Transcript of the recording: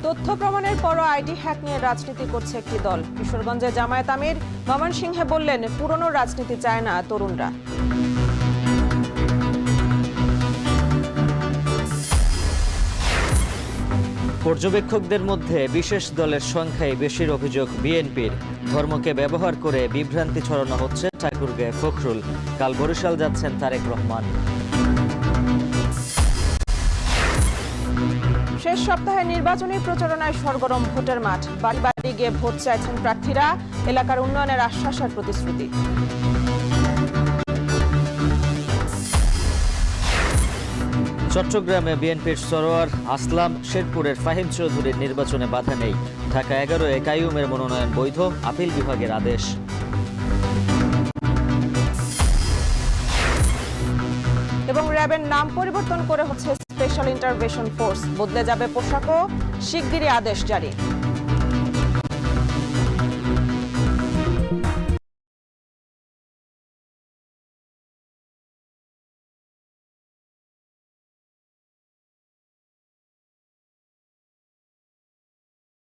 তথ্য প্রমাণের পরও আইডি হ্যাক নিয়ে রাজনীতি করছে একটি দল। কিশোরগঞ্জে জামায়াত আমির ময়মনসিংহে বললেন, পুরনো রাজনীতি চায় না তরুণরা। পর্যবেক্ষকদের মধ্যে বিশেষ দলের সংখ্যায় বেশির অভিযোগ বিএনপির। ধর্মকে ব্যবহার করে বিভ্রান্তি ছড়ানো হচ্ছে ঠাকুরগাঁয়ে ফখরুল। কাল বরিশাল যাচ্ছেন তারেক রহমান। শেষ সপ্তাহে নির্বাচনী প্রচারণায় সরগরম ভোটের মাঠ। বাড়ি বাড়ি গিয়ে ভোট চাইছেন প্রার্থীরা। এলাকার উন্নয়নের আশ্বাস আর প্রতিশ্রুতি। চট্টগ্রামে বিএনপির সরোয়ার আসলাম, শেরপুরের ফাহিম চৌধুরীর নির্বাচনে বাধা নেই। ঢাকা 11-এ কাইয়ুমের মনোনয়ন বৈধ, আপিল বিভাগের আদেশ। এবং র্যাবের নাম পরিবর্তন করে হচ্ছে স্পেশাল ইন্টারভেনশন ফোর্স। বদলে যাবে পোশাকও, শিগগিরই আদেশ জারি।